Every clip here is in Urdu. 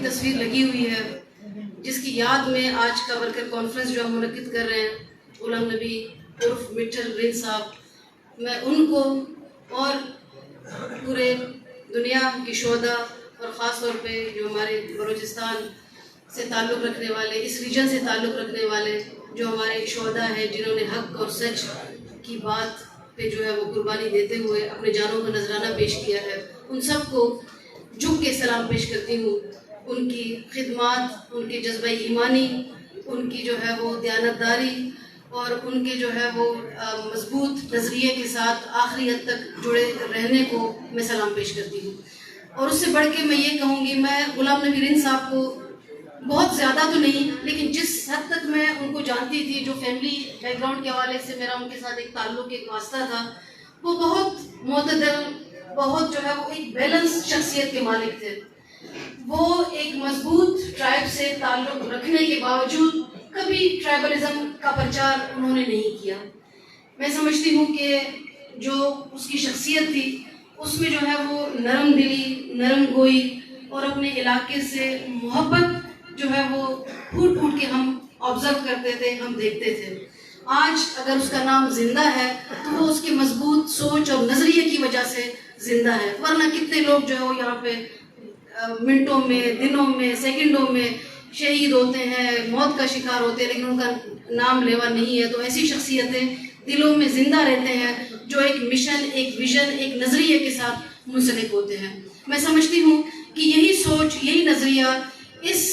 تصویر لگی ہوئی ہے، جس کی یاد میں آج کا ورکر کانفرنس جو ہم منعقد کر رہے ہیں، غلام نبی عرف مٹھل رند صاحب، میں ان کو اور پورے دنیا کی شہداء اور خاص طور پہ جو ہمارے بلوچستان سے تعلق رکھنے والے، اس ریجن سے تعلق رکھنے والے جو ہمارے شہداء ہیں، جنہوں نے حق اور سچ کی بات پہ جو ہے وہ قربانی دیتے ہوئے اپنے جانوں کا نذرانہ پیش کیا ہے، ان سب کو جھک کے سلام پیش کرتی ہوں. ان کی خدمات، ان کے جذبہ ایمانی، ان کی جو ہے وہ دیانتداری اور ان کے جو ہے وہ مضبوط نظریے کے ساتھ آخری حد تک جڑے رہنے کو میں سلام پیش کرتی ہوں. اور اس سے بڑھ کے میں یہ کہوں گی، میں غلام نبی رند صاحب کو بہت زیادہ تو نہیں، لیکن جس حد تک میں ان کو جانتی تھی، جو فیملی بیک گراؤنڈ کے حوالے سے میرا ان کے ساتھ ایک تعلق، ایک واسطہ تھا، وہ بہت معتدل، بہت جو ہے وہ ایک بیلنس شخصیت کے مالک تھے. وہ ایک مضبوط ٹرائب سے تعلق رکھنے کے باوجود کبھی ٹرائبلزم کا پرچار انہوں نے نہیں کیا. میں سمجھتی ہوں کہ جو اس کی شخصیت تھی، اس میں جو ہے وہ نرم دلی، نرم گوئی اور اپنے علاقے سے محبت جو ہے وہ پھوٹ پھوٹ کے ہم آبزرو کرتے تھے، ہم دیکھتے تھے. آج اگر اس کا نام زندہ ہے تو وہ اس کے مضبوط سوچ اور نظریے کی وجہ سے زندہ ہے، ورنہ کتنے لوگ جو ہے وہ یہاں پہ منٹوں میں، دنوں میں، سیکنڈوں میں شہید ہوتے ہیں، موت کا شکار ہوتے ہیں، لیکن ان کا نام لیوا نہیں ہے. تو ایسی شخصیتیں دلوں میں زندہ رہتے ہیں جو ایک مشن، ایک ویژن، ایک نظریے کے ساتھ منسلک ہوتے ہیں. میں سمجھتی ہوں کہ یہی سوچ، یہی نظریہ اس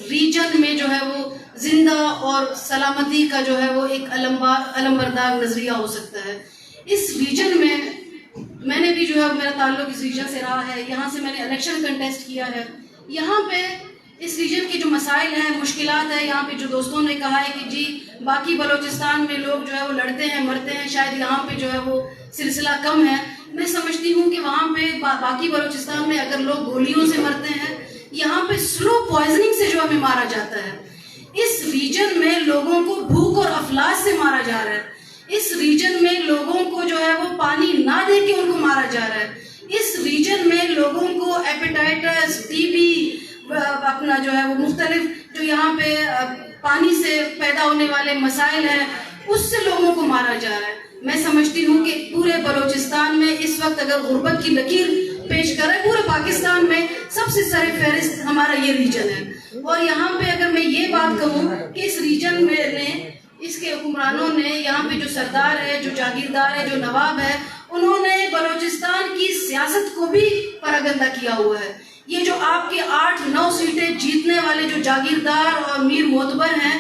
ریجن میں جو ہے وہ زندہ اور سلامتی کا جو ہے وہ ایک علمبردار نظریہ ہو سکتا ہے. اس ریجن میں نے بھی جو ہے میرا تعلق اس ریجن سے رہا ہے، یہاں سے میں نے الیکشن کنٹیسٹ کیا ہے. یہاں پہ اس ریجن کے جو مسائل ہیں، مشکلات ہیں، یہاں پہ جو دوستوں نے کہا ہے کہ جی باقی بلوچستان میں لوگ جو ہے وہ لڑتے ہیں، مرتے ہیں، شاید یہاں پہ جو ہے وہ سلسلہ کم ہے. میں سمجھتی ہوں کہ وہاں پہ باقی بلوچستان میں اگر لوگ گولیوں سے مرتے ہیں، یہاں پہ سلو پوائزننگ سے جو ہمیں مارا جاتا ہے. اس ریجن میں لوگوں کو بھوک اور افلاس سے مارا جا رہا ہے. اس ریجن میں لوگوں کو جو ہے وہ پانی نہ دے کے ان کو مارا جا رہا ہے. اس ریجن میں لوگوں کو ایپیٹائٹس، ٹی بی، اپنا جو ہے وہ مختلف جو یہاں پہ پانی سے پیدا ہونے والے مسائل ہیں، اس سے لوگوں کو مارا جا رہا ہے. میں سمجھتی ہوں کہ پورے بلوچستان میں اس وقت اگر غربت کی لکیر پیش کرے، پورے پاکستان میں سب سے سر فہرست ہمارا یہ ریجن ہے. اور یہاں پہ اگر میں یہ بات کہوں کہ اس ریجن میں نے، اس کے حکمرانوں نے، یہاں پہ جو سردار ہے، جو جاگیردار ہے، جو نواب ہے، انہوں نے بلوچستان کی سیاست کو بھی پراگندہ کیا ہوا ہے. یہ جو آپ کے 8-9 سیٹیں جیتنے والے جو جاگیردار اور میر معتبر ہیں،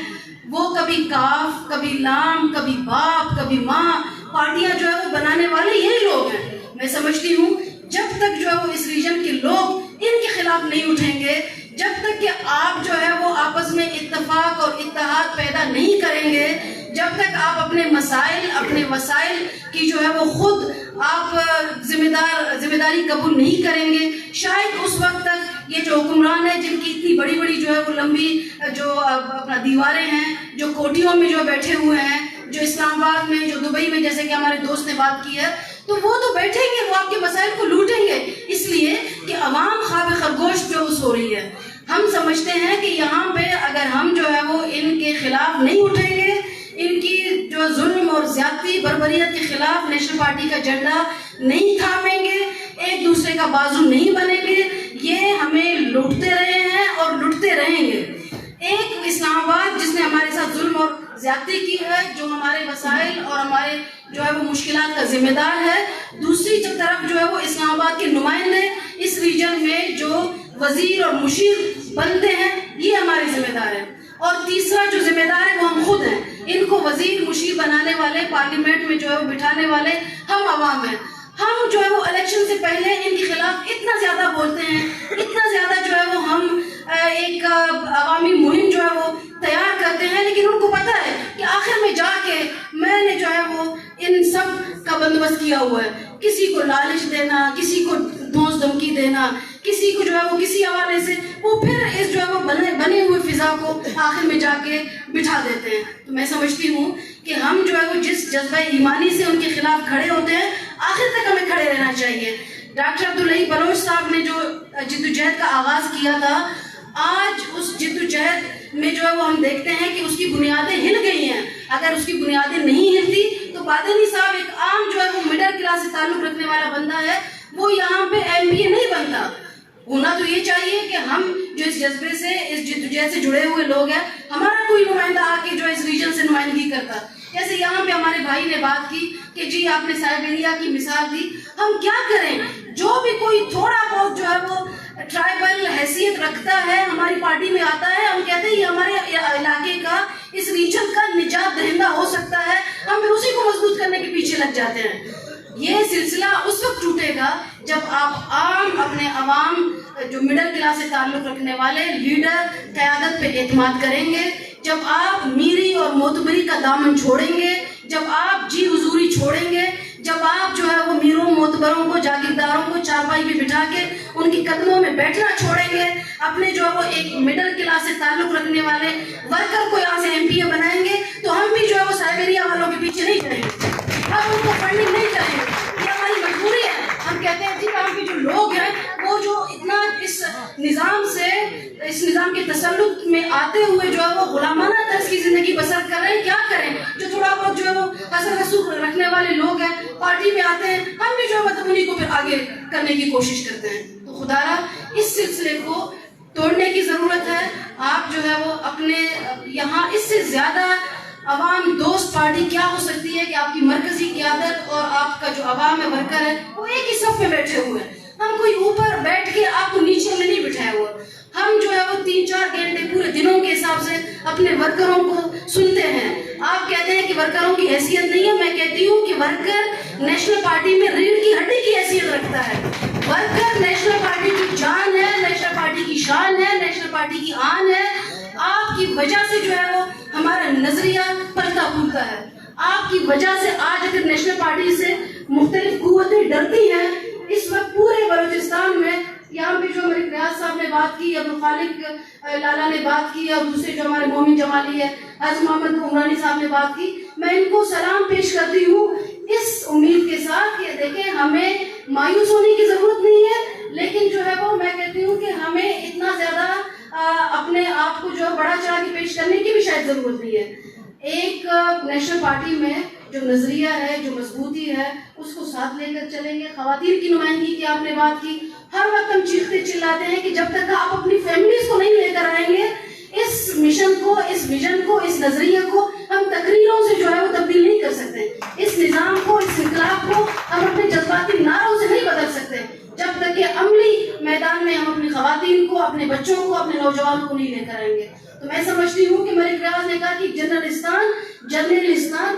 وہ کبھی کاف، کبھی لام، کبھی باپ، کبھی ماں پارٹیاں جو ہے وہ بنانے والے یہی لوگ ہیں. میں سمجھتی ہوں جب تک جو ہے وہ اس ریجن کے لوگ ان کے خلاف نہیں اٹھیں گے، جب تک کہ آپ جو ہے وہ آپس میں اتفاق اور اتحاد پیدا نہیں کریں گے، جب تک آپ اپنے مسائل، اپنے وسائل کی جو ہے وہ خود آپ ذمہ داری قبول نہیں کریں گے، شاید اس وقت تک یہ جو حکمران ہیں، جن کی اتنی بڑی بڑی جو ہے وہ لمبی جو اپنا دیواریں ہیں، جو کوٹھیوں میں جو بیٹھے ہوئے ہیں، جو اسلام آباد میں، جو دبئی میں، جیسے کہ ہمارے دوست نے بات کی ہے، تو وہ تو بیٹھیں گے، وہ آپ کے مسائل کو لوٹیں گے، اس لیے کہ عوام خواب خرگوش جو اس ہو رہی ہے. ہم سمجھتے ہیں کہ یہاں پہ اگر ہم جو ہے وہ ان کے خلاف نہیں اٹھیں گے، ان کی جو ظلم اور زیادتی، بربریت کے خلاف نیشنل پارٹی کا جھنڈا نہیں تھامیں گے، ایک دوسرے کا بازو نہیں بنیں گے، یہ ہمیں لوٹتے رہے ہیں اور لٹتے رہیں گے. ایک اسلام آباد جس نے ہمارے ساتھ ظلم اور زیادتی کی ہے، جو ہمارے وسائل اور ہمارے جو ہے وہ مشکلات کا ذمہ دار ہے، دوسری طرف جو ہے وہ اسلام آباد کے نمائندے اس ریجن میں جو وزیر اور مشیر بنتے ہیں، یہ ہمارے ذمہ دار ہیں. اور تیسرا جو ذمہ دار ہے وہ ہم خود ہیں. ان کو وزیر مشیر بنانے والے، پارلیمنٹ میں جو ہے وہ بٹھانے والے ہم عوام ہیں. ہم جو ہے وہ الیکشن سے پہلے ان کے خلاف اتنا زیادہ بولتے ہیں، اتنا زیادہ جو ہے وہ ہم ایک عوامی مہم جو ہے وہ تیار کرتے ہیں، لیکن ان کو پتہ ہے کہ آخر میں جا کے میں نے جو ہے وہ ان سب کا بندوبست کیا ہوا ہے. کسی کو لالچ دینا، کسی کو دھونس دھمکی دینا، کسی کو جو ہے وہ کسی حوالے سے وہ پھر اس جو ہے وہ بنے ہوئے فضا کو آخر میں جا کے بٹھا دیتے ہیں. تو میں سمجھتی ہوں کہ ہم جو ہے وہ جس جذبہ ایمانی سے ان کے خلاف کھڑے ہوتے ہیں، آخر تک ہمیں کھڑے رہنا چاہیے. ڈاکٹر عبداللہی بلوچ صاحب نے جو جدوجہد کا آغاز کیا تھا، آج اس جدوجہد میں جو ہے وہ ہم دیکھتے ہیں کہ اس کی بنیادیں ہل گئی ہیں. اگر اس کی بنیادیں نہیں ہلتی تو بادلی صاحب ایک عام جو ہے وہ مڈل کلاس سے تعلق رکھنے والا بندہ ہے, وہ یہاں پہ MPA نہیں بنتا. ہونا تو یہ چاہیے کہ ہم جو اس جذبے سے, اس جدوجہد سے جڑے ہوئے لوگ ہیں, ہمارا کوئی نمائندہ آ کے جو اس ریجن سے نمائندگی کرتا. جیسے یہاں پہ ہمارے بھائی نے بات کی کہ جی آپ نے سائبیریا کی مثال دی. ہم کیا کریں, جو بھی کوئی تھوڑا بہت جو ہے وہ ٹرائبل حیثیت رکھتا ہے ہماری پارٹی میں آتا ہے, ہم کہتے ہیں یہ ہمارے علاقے کا, اس ریجن کا نجات دہندہ ہو سکتا ہے, ہم پھر اسی کو مضبوط کرنے کے پیچھے لگ جاتے ہیں. یہ سلسلہ اس وقت ٹوٹے گا جب آپ عام اپنے عوام جو مڈل کلاس سے تعلق رکھنے والے لیڈر قیادت پہ اعتماد کریں گے, جب آپ میری اور معتبری کا دامن چھوڑیں گے, جب آپ جی حضوری چھوڑیں گے, جب آپ جو ہے وہ میروں معتبروں کو, جاگیرداروں کو چارپائی پہ بٹھا کے ان کی قدموں میں بیٹھنا چھوڑیں گے, اپنے جو ہے وہ ایک مڈل کلاس سے تعلق رکھنے والے ورکر کو یہاں سے MPA بنائیں گے, تو ہم بھی جو ہے وہ سائبیریا والوں کے پیچھے نہیں جائیں گے, ہم ان کو فنڈنگ نہیں کریں گے. یہ ہماری مجبوری ہے. ہم کہتے ہیں جی کام کے جو لوگ ہیں وہ جو اتنا اس نظام سے, اس نظام کے تسلط میں آتے ہوئے جو ہے وہ غلامانہ طرز کی زندگی بسر کر رہے ہیں, کیا کریں. جو تھوڑا بہت جو ہے وہ حسن رسوخ رکھنے والے لوگ ہیں پارٹی میں آتے ہیں, ہم بھی جو ہے مطلب انہیں کو پھر آگے کرنے کی کوشش کرتے ہیں. تو خدارا اس سلسلے کو توڑنے کی ضرورت ہے. آپ جو ہے وہ اپنے یہاں اس سے زیادہ عوام دوست پارٹی کیا ہو سکتی ہے کہ آپ کی مرکزی قیادت اور آپ کا جو عوام ہے, ورکر ہے, وہ ایک ہی صف میں بیٹھے ہوئے ہیں. ہم کوئی اوپر بیٹھ کے آپ کو نیچے میں نہیں بٹھائے ہوئے. ہم جو ہے وہ 3-4 گھنٹے پورے دنوں کے حساب سے اپنے ورکروں کو سنتے ہیں. آپ کہتے ہیں کہ ورکروں کی حیثیت نہیں ہے, میں کہتی ہوں کہ ورکر نیشنل پارٹی میں ریڑھ کی ہڈی کی حیثیت رکھتا ہے. ورکر نیشنل پارٹی کی جان ہے, نیشنل پارٹی کی شان ہے, نیشنل پارٹی کی آن ہے. آپ کی وجہ سے جو ہے وہ ہمارا نظریہ پلتا پھولتا ہے. آپ کی وجہ سے آج اگر نیشنل پارٹی سے مختلف قوتیں ڈرتی ہیں, اس وقت پورے بلوچستان میں یہاں پہ جو ہمارے ریاض صاحب نے بات کی, عبدالخالق لالا نے بات کی, اور دوسرے جو ہمارے مومن جمالی ہے, حاجی محمد عمرانی صاحب نے بات کی, میں ان کو سلام پیش کرتی ہوں اس امید کے ساتھ کہ دیکھیں ہمیں مایوس ہونے کی ضرورت نہیں ہے, لیکن جو ہے وہ میں کہتی ہوں کہ ہمیں اتنا زیادہ اپنے آپ کو جو بڑا چڑھا کے پیش کرنے کی بھی شاید ضرورت نہیں ہے. ایک نیشنل پارٹی میں جو نظریہ ہے, جو مضبوطی ہے, اس کو ساتھ لے کر چلیں گے. خواتین کی نمائندگی کی آپ نے بات کی, ہر وقت ہم چیختے چلاتے ہیں کہ جب تک آپ اپنی فیملیز کو نہیں لے کر آئیں گے, اس مشن کو, اس ویژن کو, اس نظریے کو ہم تقریروں سے جو ہے وہ تبدیل نہیں کر سکتے. اس نظام کو, اس انقلاب کو ہم اپنے جذباتی نعروں سے نہیں بدل سکتے جب تک کہ عملی میدان میں ہم اپنی خواتین کو, اپنے بچوں کو, اپنے نوجوانوں کو نہیں لے کر آئیں گے. تو میں سمجھتی ہوں کہ ملک ریاض نے کہا کہ جنرلستان